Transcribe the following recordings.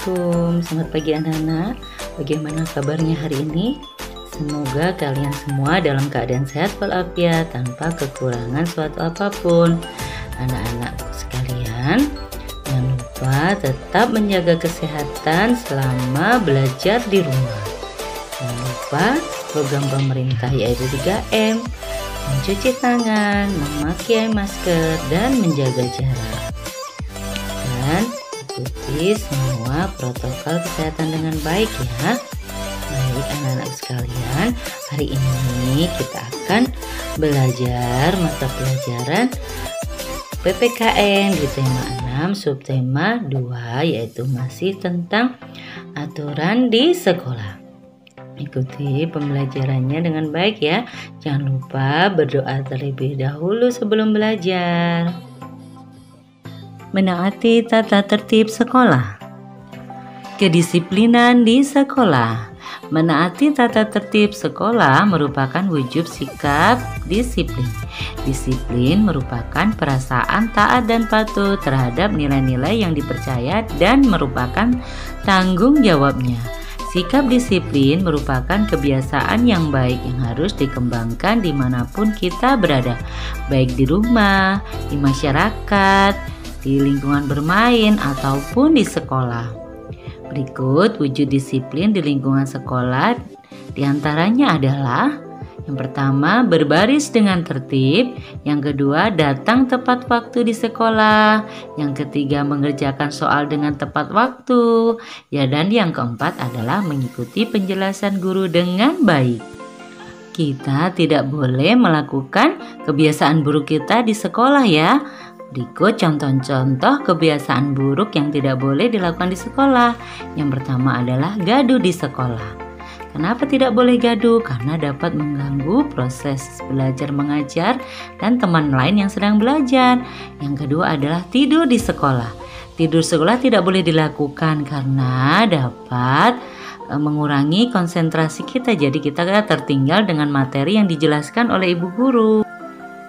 Assalamualaikum, selamat pagi anak-anak. Bagaimana kabarnya hari ini? Semoga kalian semua dalam keadaan sehat walafiat tanpa kekurangan suatu apapun. Anak-anakku sekalian, jangan lupa tetap menjaga kesehatan selama belajar di rumah. Jangan lupa program pemerintah yaitu 3M, mencuci tangan, memakai masker, dan menjaga jarak. Dan ikuti semua protokol kesehatan dengan baik ya. Baik anak-anak sekalian, hari ini kita akan belajar mata pelajaran PPKN di tema 6 subtema 2, yaitu masih tentang aturan di sekolah. Ikuti pembelajarannya dengan baik ya. Jangan lupa berdoa terlebih dahulu sebelum belajar. Menaati tata tertib sekolah. Kedisiplinan di sekolah. Menaati tata tertib sekolah merupakan wujud sikap disiplin. Disiplin merupakan perasaan taat dan patuh terhadap nilai-nilai yang dipercaya dan merupakan tanggung jawabnya. Sikap disiplin merupakan kebiasaan yang baik yang harus dikembangkan dimanapun kita berada, baik di rumah, di masyarakat, di lingkungan bermain, ataupun di sekolah. Berikut wujud disiplin di lingkungan sekolah, diantaranya adalah: yang pertama, berbaris dengan tertib. Yang kedua, datang tepat waktu di sekolah. Yang ketiga, mengerjakan soal dengan tepat waktu. Ya, dan yang keempat adalah mengikuti penjelasan guru dengan baik. Kita tidak boleh melakukan kebiasaan buruk kita di sekolah ya. Berikut contoh-contoh kebiasaan buruk yang tidak boleh dilakukan di sekolah. Yang pertama adalah gaduh di sekolah. Kenapa tidak boleh gaduh? Karena dapat mengganggu proses belajar mengajar dan teman lain yang sedang belajar. Yang kedua adalah tidur di sekolah. Tidur sekolah tidak boleh dilakukan karena dapat mengurangi konsentrasi kita. Jadi kita tertinggal dengan materi yang dijelaskan oleh ibu guru.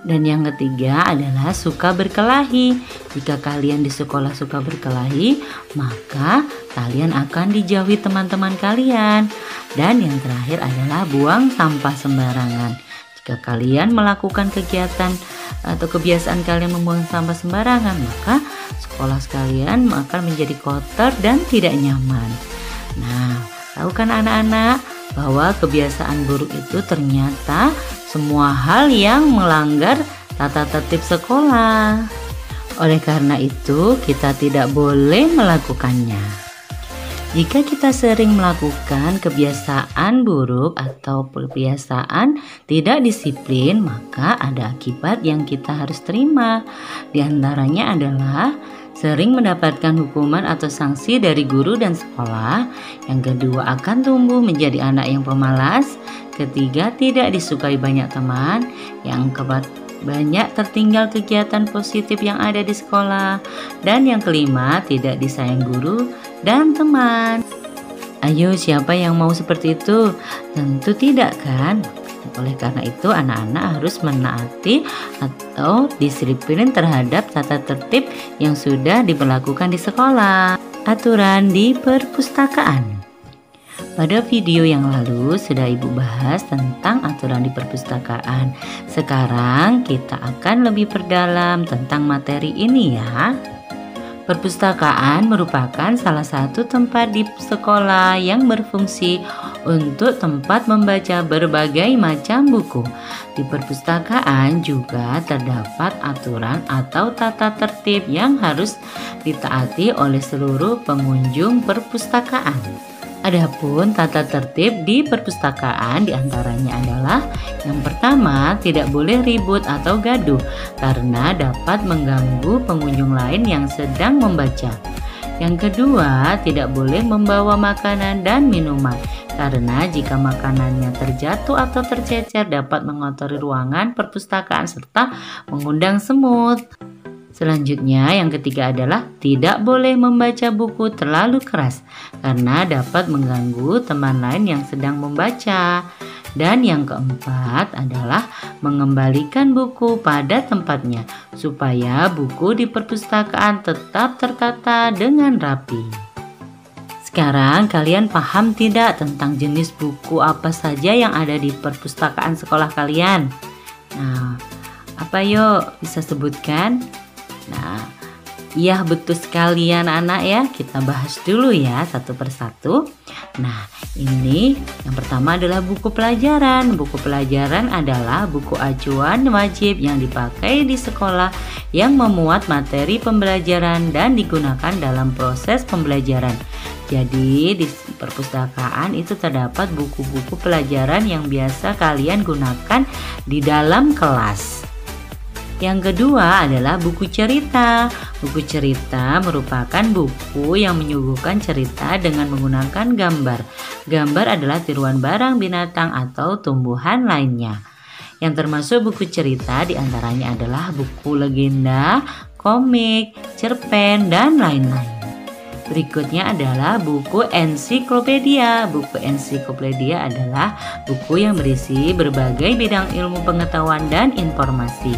Dan yang ketiga adalah suka berkelahi. Jika kalian di sekolah suka berkelahi, maka kalian akan dijauhi teman-teman kalian. Dan yang terakhir adalah buang sampah sembarangan. Jika kalian melakukan kegiatan atau kebiasaan kalian membuang sampah sembarangan, maka sekolah kalian akan menjadi kotor dan tidak nyaman. Nah, tahu kan anak-anak bahwa kebiasaan buruk itu ternyata semua hal yang melanggar tata tertib sekolah. Oleh karena itu, kita tidak boleh melakukannya. Jika kita sering melakukan kebiasaan buruk atau kebiasaan tidak disiplin, maka ada akibat yang kita harus terima. Di antaranya adalah sering mendapatkan hukuman atau sanksi dari guru dan sekolah. Yang kedua, akan tumbuh menjadi anak yang pemalas. Ketiga, tidak disukai banyak teman. Yang keempat, banyak tertinggal kegiatan positif yang ada di sekolah. Dan yang kelima, tidak disayang guru dan teman. Ayo, siapa yang mau seperti itu? Tentu tidak kan? Oleh karena itu, anak-anak harus menaati atau disiplin terhadap tata tertib yang sudah diberlakukan di sekolah. Aturan di perpustakaan. Pada video yang lalu sudah Ibu bahas tentang aturan di perpustakaan. Sekarang kita akan lebih perdalam tentang materi ini ya. Perpustakaan merupakan salah satu tempat di sekolah yang berfungsi untuk tempat membaca berbagai macam buku. Di perpustakaan juga terdapat aturan atau tata tertib yang harus ditaati oleh seluruh pengunjung perpustakaan. Adapun tata tertib di perpustakaan diantaranya adalah: yang pertama, tidak boleh ribut atau gaduh karena dapat mengganggu pengunjung lain yang sedang membaca. Yang kedua, tidak boleh membawa makanan dan minuman karena jika makanannya terjatuh atau tercecer dapat mengotori ruangan perpustakaan serta mengundang semut. Selanjutnya, yang ketiga adalah tidak boleh membaca buku terlalu keras karena dapat mengganggu teman lain yang sedang membaca. Dan yang keempat adalah mengembalikan buku pada tempatnya supaya buku di perpustakaan tetap tertata dengan rapi. Sekarang kalian paham tidak tentang jenis buku apa saja yang ada di perpustakaan sekolah kalian? Nah, apa yuk bisa sebutkan? Nah, iya betul sekali ya anak-anak ya. Kita bahas dulu ya satu persatu. Nah, ini yang pertama adalah buku pelajaran. Buku pelajaran adalah buku acuan wajib yang dipakai di sekolah yang memuat materi pembelajaran dan digunakan dalam proses pembelajaran. Jadi di perpustakaan itu terdapat buku-buku pelajaran yang biasa kalian gunakan di dalam kelas. Yang kedua adalah buku cerita. Buku cerita merupakan buku yang menyuguhkan cerita dengan menggunakan gambar. Gambar adalah tiruan barang, binatang, atau tumbuhan lainnya. Yang termasuk buku cerita diantaranya adalah buku legenda, komik, cerpen, dan lain-lain. Berikutnya adalah buku ensiklopedia. Buku ensiklopedia adalah buku yang berisi berbagai bidang ilmu pengetahuan dan informasi.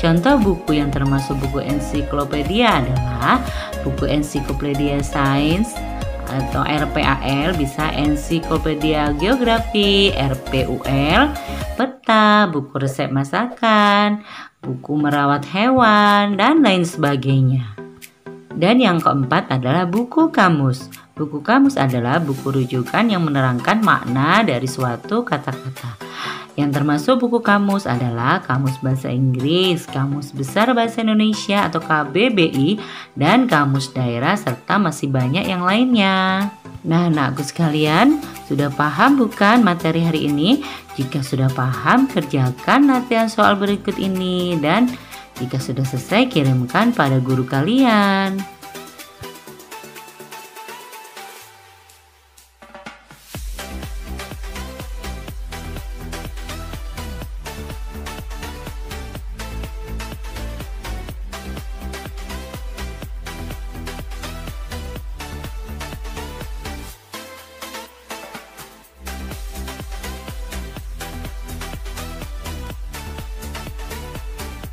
Contoh buku yang termasuk buku ensiklopedia adalah buku ensiklopedia sains atau RPAL, bisa ensiklopedia geografi, RPUL, peta, buku resep masakan, buku merawat hewan, dan lain sebagainya. Dan yang keempat adalah buku kamus. Buku kamus adalah buku rujukan yang menerangkan makna dari suatu kata-kata. Yang termasuk buku kamus adalah Kamus Bahasa Inggris, Kamus Besar Bahasa Indonesia atau KBBI, dan Kamus Daerah, serta masih banyak yang lainnya. Nah, anakku sekalian, sudah paham bukan materi hari ini? Jika sudah paham, kerjakan latihan soal berikut ini, dan jika sudah selesai, kirimkan pada guru kalian.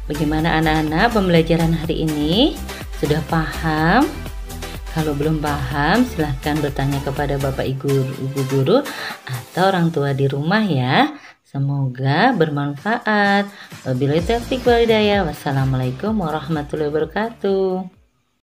Bagaimana anak-anak pembelajaran hari ini? Sudah paham? Kalau belum paham, silahkan bertanya kepada Bapak Ibu guru atau orang tua di rumah ya. Semoga bermanfaat. Wabillahi taufiq wal hidayah. Wassalamualaikum warahmatullahi wabarakatuh.